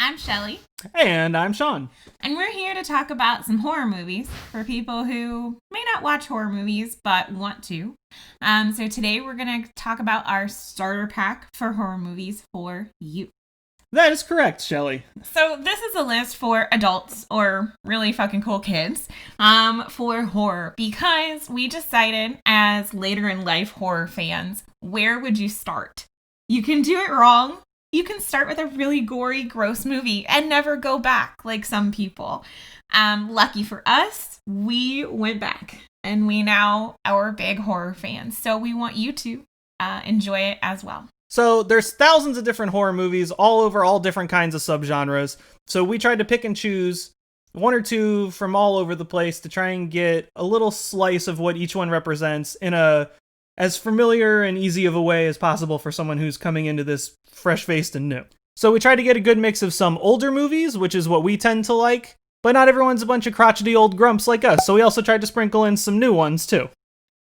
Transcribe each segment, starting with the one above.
I'm Shelly. And I'm Sean. And we're here to talk about some horror movies for people who may not watch horror movies but want to. So today we're going to talk about our starter pack for horror movies for you. That is correct, Shelly. So this is a list for adults or really fucking cool kids for horror because we decided as later in life horror fans, where would you start? You can do it wrong. You can start with a really gory, gross movie and never go back like some people. Lucky for us, we went back and we now are big horror fans. So we want you to enjoy it as well. So there's thousands of different horror movies all over all different kinds of subgenres. So we tried to pick and choose one or two from all over the place to try and get a little slice of what each one represents in a as familiar and easy of a way as possible for someone who's coming into this fresh-faced and new. So we tried to get a good mix of some older movies, which is what we tend to like, but not everyone's a bunch of crotchety old grumps like us, so we also tried to sprinkle in some new ones too.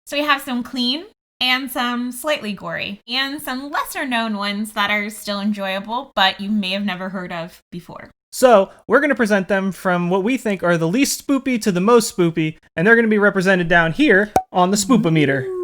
So we have some clean and some slightly gory, and some lesser-known ones that are still enjoyable, but you may have never heard of before. So, we're going to present them from what we think are the least spoopy to the most spoopy, and they're going to be represented down here on the Spoopometer.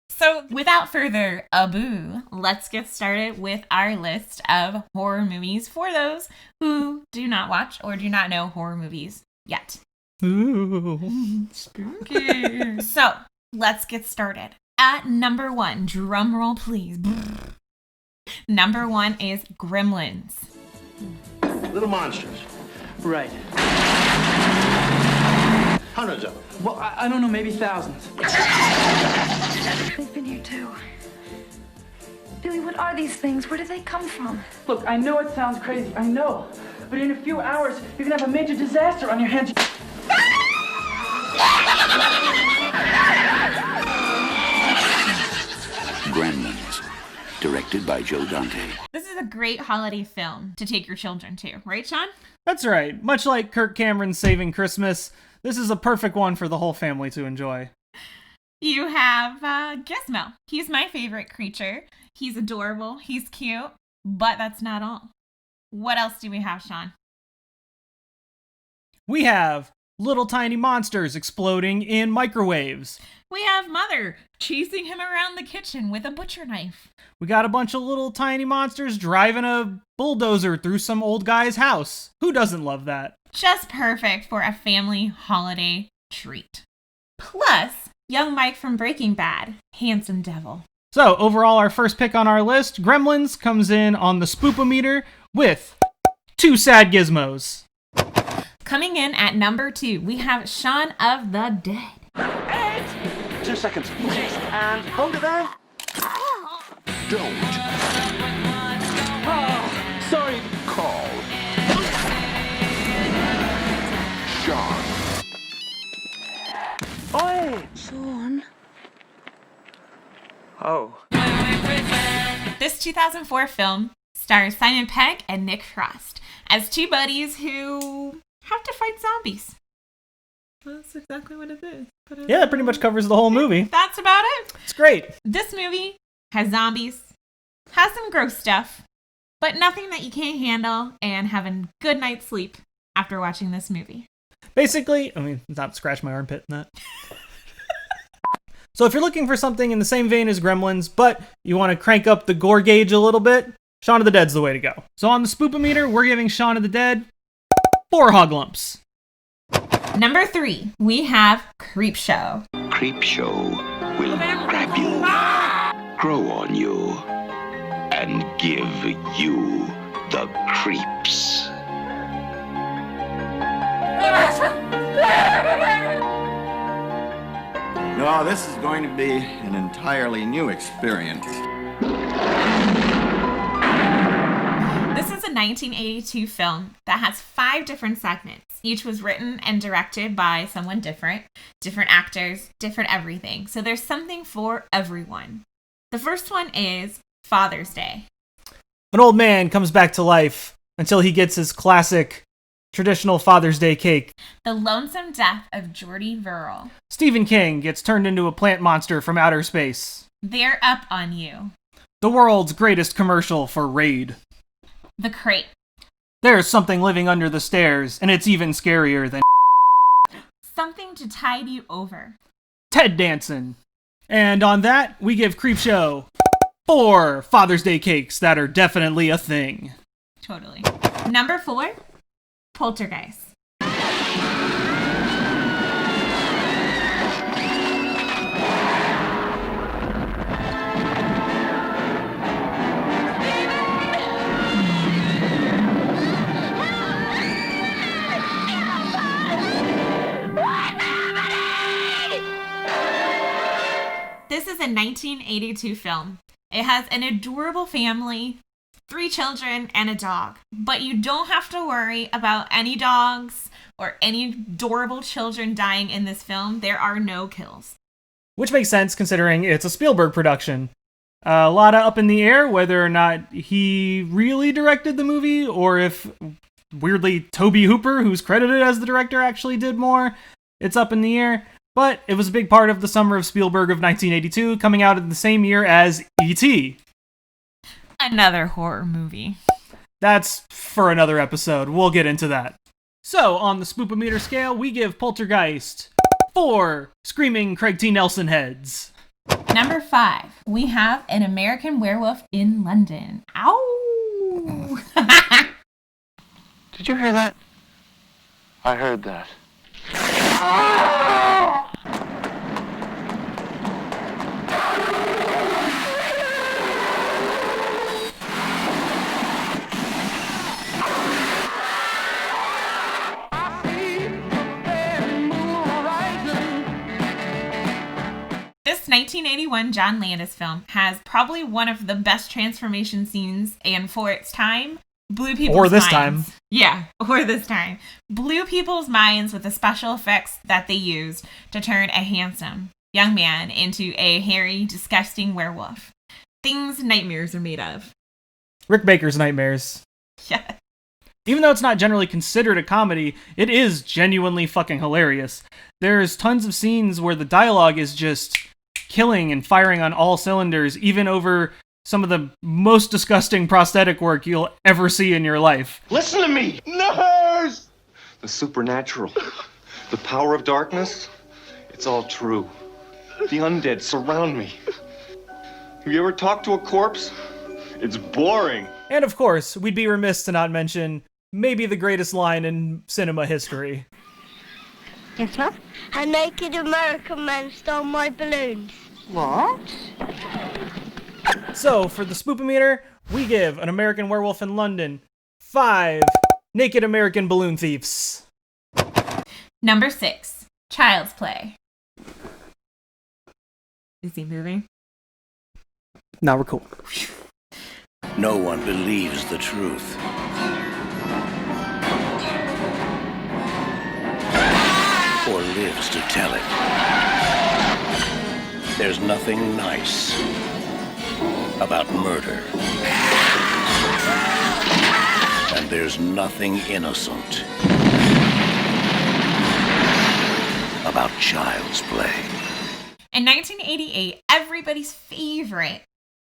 So, without further ado, let's get started with our list of horror movies for those who do not watch or do not know horror movies yet. Ooh. Spooky. So, let's get started. At number 1, drum roll please. Number 1 is Gremlins. Little monsters. Right. Hundreds of them. Well, I don't know, maybe thousands. They've been here too. Billy, what are these things? Where do they come from? Look, I know it sounds crazy, I know. But in a few hours, you're gonna have a major disaster on your hands. Gremlins, directed by Joe Dante. This is a great holiday film to take your children to, right, Sean? That's right. Much like Kirk Cameron's Saving Christmas, this is a perfect one for the whole family to enjoy. You have Gizmo. He's my favorite creature. He's adorable. He's cute. But that's not all. What else do we have, Sean? We have little tiny monsters exploding in microwaves. We have Mother chasing him around the kitchen with a butcher knife. We got a bunch of little tiny monsters driving a bulldozer through some old guy's house. Who doesn't love that? Just perfect for a family holiday treat. Plus, young Mike from Breaking Bad, handsome devil. So, overall, our first pick on our list, Gremlins, comes in on the Spoopometer with 2 sad gizmos. Coming in at number 2, we have Shaun of the Dead. 2 seconds. And hold it there. Don't Sorry. call Sean. Oi! Sean. Oh. This 2004 film stars Simon Pegg and Nick Frost as 2 buddies who have to fight zombies. That's exactly what it is. Yeah, that pretty much covers the whole movie. That's about it. It's great. This movie has zombies, has some gross stuff, but nothing that you can't handle and have a good night's sleep after watching this movie. Basically, not scratch my armpit in that. So if you're looking for something in the same vein as Gremlins, but you want to crank up the gore gauge a little bit, Shaun of the Dead's the way to go. So on the Spoopometer, we're giving Shaun of the Dead 4 hog lumps. Number 3, we have Creepshow. Creepshow will grab you, grow on you, and give you the creeps. No, this is going to be an entirely new experience. This is a 1982 film that has 5 different segments. Each was written and directed by someone different actors, different everything. So there's something for everyone. The first one is Father's Day. An old man comes back to life until he gets his classic traditional Father's Day cake. The Lonesome Death of Geordie Verrill. Stephen King gets turned into a plant monster from outer space. They're Up on You. The world's greatest commercial for Raid. The Crate. There's something living under the stairs, and it's even scarier than Something to tide you over. Ted Danson. And on that, we give Creepshow 4 Father's Day cakes that are definitely a thing. Totally. Number 4, Poltergeist. This is a 1982 film. It has an adorable family, 3 children, and a dog. But you don't have to worry about any dogs or any adorable children dying in this film. There are no kills. Which makes sense considering it's a Spielberg production. A lot of up in the air whether or not he really directed the movie, or if, weirdly, Tobe Hooper, who's credited as the director, actually did more. It's up in the air. But it was a big part of the summer of Spielberg of 1982, coming out in the same year as E.T. Another horror movie. That's for another episode. We'll get into that. So, on the Spoopometer scale, we give Poltergeist 4 screaming Craig T. Nelson heads. Number 5, we have An American Werewolf in London. Ow! Did you hear that? I heard that. This 1981 John Landis film has probably one of the best transformation scenes, and for its time, blew people's minds. Or this time. Yeah, or this time. Blew people's minds with the special effects that they used to turn a handsome young man into a hairy, disgusting werewolf. Things nightmares are made of. Rick Baker's Nightmares. Yeah. Even though it's not generally considered a comedy, it is genuinely fucking hilarious. There's tons of scenes where the dialogue is just killing and firing on all cylinders, even over some of the most disgusting prosthetic work you'll ever see in your life. Listen to me! Nurse! The supernatural, the power of darkness, it's all true. The undead surround me. Have you ever talked to a corpse? It's boring. And of course, we'd be remiss to not mention maybe the greatest line in cinema history. Yes, ma'am? A naked American man stole my balloons. What? So, for the Spoopometer, we give An American Werewolf in London 5 naked American balloon thieves. Number 6, Child's Play. Is he moving? Now we're cool. No one believes the truth. Or lives to tell it. There's nothing nice about murder. And there's nothing innocent about child's play. In 1988, everybody's favorite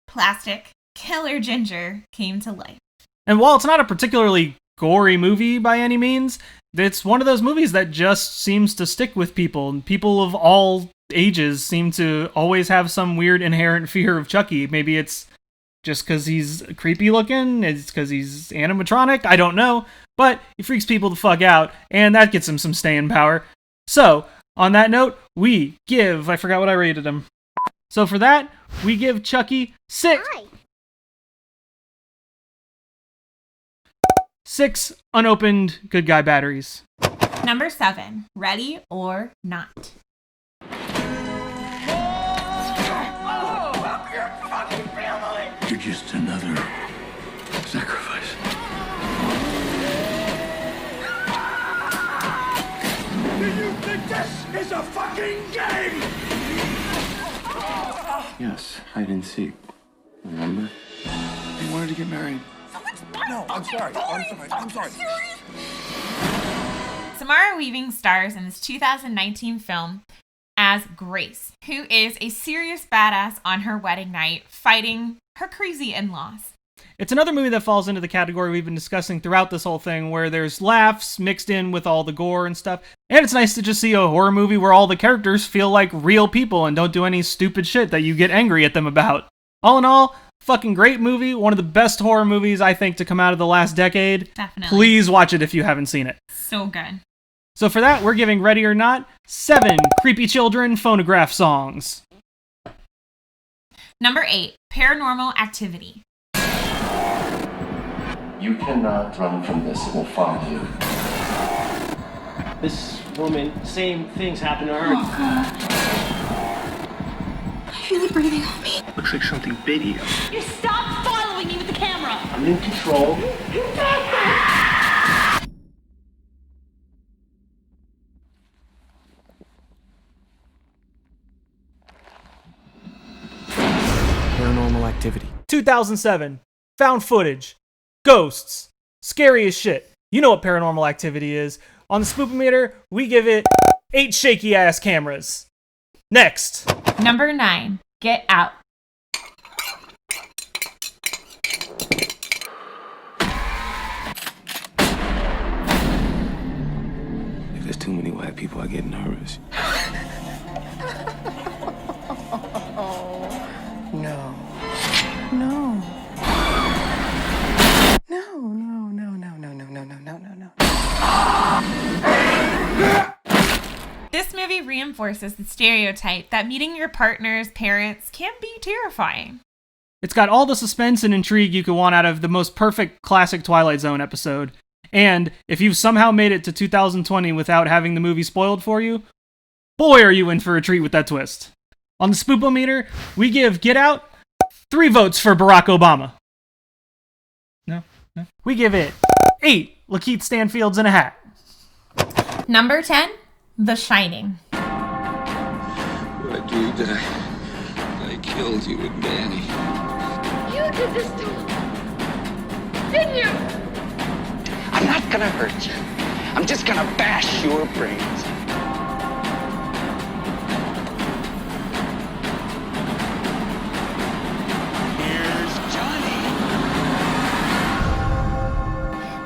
plastic killer Ginger came to life. And while it's not a particularly gory movie by any means, it's one of those movies that just seems to stick with people. And people of all ages seem to always have some weird inherent fear of Chucky. Maybe it's just because he's creepy looking, it's because he's animatronic, I don't know. But he freaks people the fuck out, and that gets him some staying power. So, on that note, we give... I forgot what I rated him. So for that, we give Chucky 6... Hi. 6 unopened good guy batteries. Number 7, Ready or Not. You're just another sacrifice. Do you think this is a fucking game? Yes, hide and seek. Remember? He wanted to get married. No, I'm sorry. I'm sorry. Samara Weaving stars in this 2019 film as Grace, who is a serious badass on her wedding night fighting her crazy in-laws. It's another movie that falls into the category we've been discussing throughout this whole thing, where there's laughs mixed in with all the gore and stuff. And it's nice to just see a horror movie where all the characters feel like real people and don't do any stupid shit that you get angry at them about. All in all, fucking great movie. One of the best horror movies, I think, to come out of the last decade. Definitely. Please watch it if you haven't seen it. So good. So for that, we're giving Ready or Not 7 creepy children phonograph songs. Number 8, Paranormal Activity. You cannot run from this. It will follow you. This woman, same things happen to her. Oh, God. I feel it breathing on me. Looks like something bit you. You stop following me with the camera. I'm in control. Paranormal Activity. 2007. Found footage. Ghosts. Scary as shit. You know what Paranormal Activity is. On the Spoopometer, we give it 8 shaky ass cameras. Next. Number 9, Get Out. If there's too many white people, I get nervous. No. No. This movie reinforces the stereotype that meeting your partner's parents can be terrifying. It's got all the suspense and intrigue you could want out of the most perfect classic Twilight Zone episode. And if you've somehow made it to 2020 without having the movie spoiled for you, boy, are you in for a treat with that twist. On the Spoopometer, we give Get Out 3 votes for Barack Obama. No? We give it 8 Lakeith Stanfields in a hat. Number 10, The Shining. I believe that I killed you with Danny. You did this to him. Didn't you? I'm not gonna hurt you. I'm just gonna bash your brains. Here's Johnny.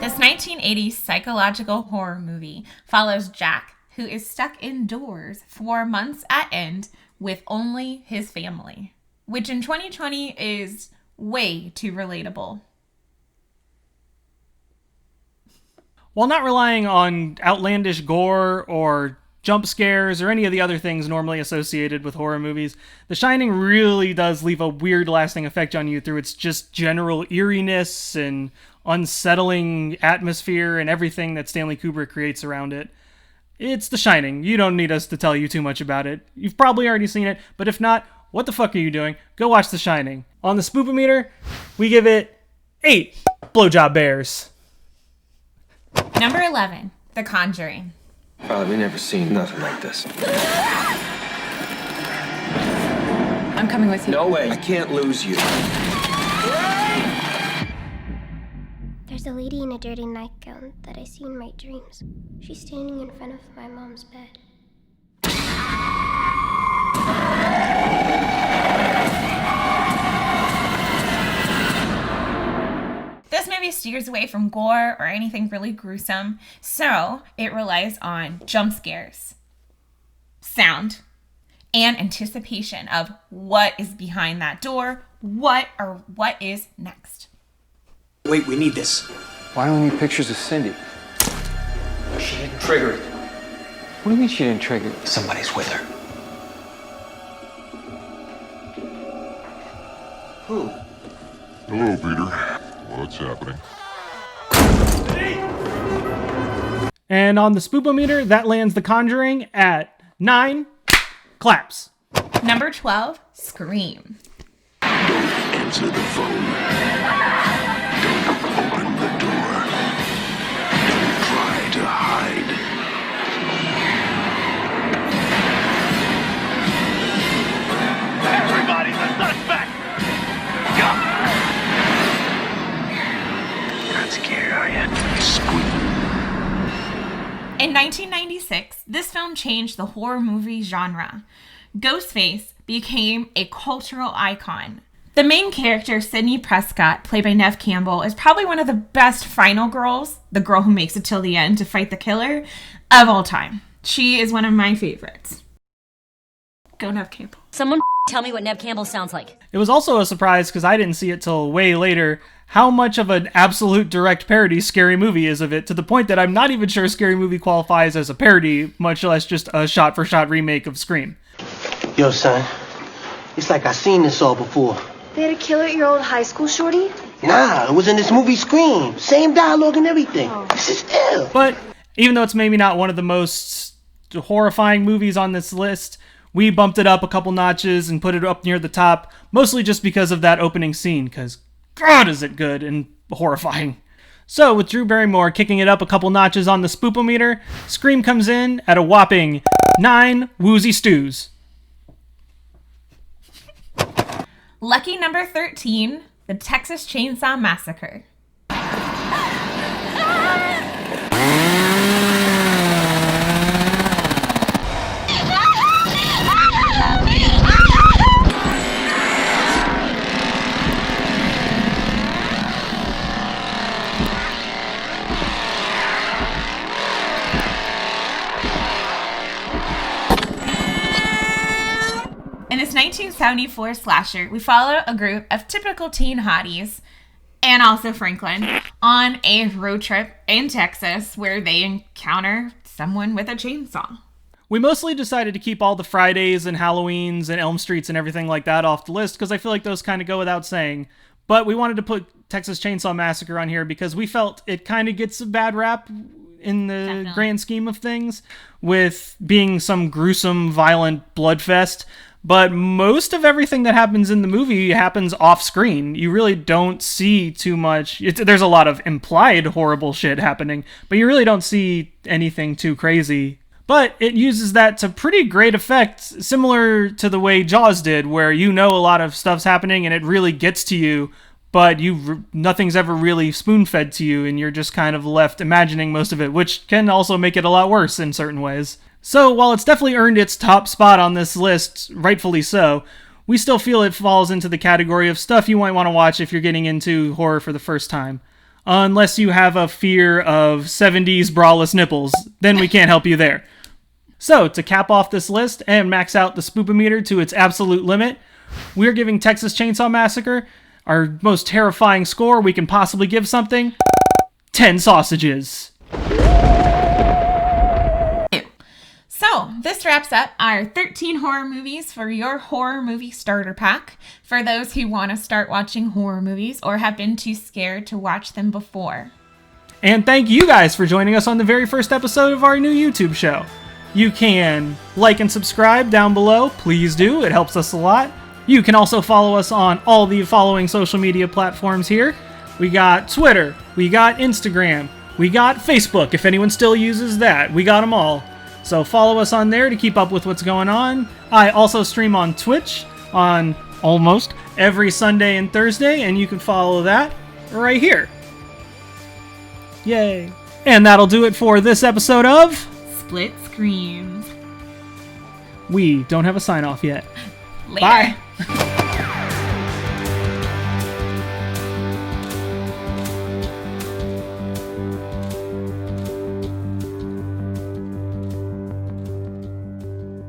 This 1980s psychological horror movie follows Jack, who is stuck indoors for months at end with only his family, which in 2020 is way too relatable. While not relying on outlandish gore or jump scares or any of the other things normally associated with horror movies, The Shining really does leave a weird lasting effect on you through its just general eeriness and unsettling atmosphere and everything that Stanley Kubrick creates around it. It's The Shining. You don't need us to tell you too much about it. You've probably already seen it, but if not, what the fuck are you doing? Go watch The Shining. On the Spoopometer, we give it 8 blowjob bears. Number 11, The Conjuring. Father, we never seen nothing like this. I'm coming with you. No way. I can't lose you. There's a lady in a dirty nightgown that I see in my dreams. She's standing in front of my mom's bed. This movie steers away from gore or anything really gruesome, so it relies on jump scares, sound, and anticipation of what is behind that door, what is next. Wait, we need this. Why do we need pictures of Cindy? She didn't trigger it. What do you mean she didn't trigger it? Somebody's with her. Who? Hello, Peter. What's happening? And on the Spoopometer, that lands The Conjuring at 9 claps. Number 12, Scream. Don't answer the phone. Don't open the door. Don't try to hide. Everybody's a suspect! Not scared, are you? Squeak. In 1996, this film changed the horror movie genre. Ghostface became a cultural icon, The main character, Sydney Prescott, played by Neve Campbell, is probably one of the best final girls, the girl who makes it till the end to fight the killer, of all time. She is one of my favorites. Go Neve Campbell. Someone tell me what Neve Campbell sounds like. It was also a surprise, because I didn't see it till way later, how much of an absolute direct parody Scary Movie is of it, to the point that I'm not even sure Scary Movie qualifies as a parody, much less just a shot-for-shot remake of Scream. Yo, son, it's like I seen this all before. They had a killer at your old high school, Shorty? Nah, it was in this movie Scream. Same dialogue and everything. This is ill. But even though it's maybe not one of the most horrifying movies on this list, we bumped it up a couple notches and put it up near the top, mostly just because of that opening scene, because God is it good and horrifying. So, with Drew Barrymore kicking it up a couple notches on the spoopometer, Scream comes in at a whopping 9 woozy stews. Lucky number 13, The Texas Chainsaw Massacre. In this 1974 slasher, we follow a group of typical teen hotties, and also Franklin, on a road trip in Texas where they encounter someone with a chainsaw. We mostly decided to keep all the Fridays and Halloweens and Elm Streets and everything like that off the list, because I feel like those kind of go without saying. But we wanted to put Texas Chainsaw Massacre on here because we felt it kind of gets a bad rap in the grand scheme of things, with being some gruesome, violent bloodfest. But most of everything that happens in the movie happens off screen. You really don't see too much. There's a lot of implied horrible shit happening, but you really don't see anything too crazy. But it uses that to pretty great effect, similar to the way Jaws did, where you know a lot of stuff's happening and it really gets to you, but nothing's ever really spoon-fed to you, and you're just kind of left imagining most of it, which can also make it a lot worse in certain ways. So, while it's definitely earned its top spot on this list, rightfully so, we still feel it falls into the category of stuff you might want to watch if you're getting into horror for the first time. Unless you have a fear of 70s braless nipples, then we can't help you there. So, to cap off this list and max out the spoopometer to its absolute limit, we're giving Texas Chainsaw Massacre our most terrifying score we can possibly give something: 10 sausages. So, this wraps up our 13 horror movies for your horror movie starter pack for those who want to start watching horror movies or have been too scared to watch them before. And thank you guys for joining us on the very first episode of our new YouTube show. You can like and subscribe down below. Please do. It helps us a lot. You can also follow us on all the following social media platforms here. We got Twitter. We got Instagram. We got Facebook, if anyone still uses that. We got them all. So follow us on there to keep up with what's going on. I also stream on Twitch on almost every Sunday and Thursday, and you can follow that right here. Yay. And that'll do it for this episode of Split Screens. We don't have a sign-off yet. Later. Bye.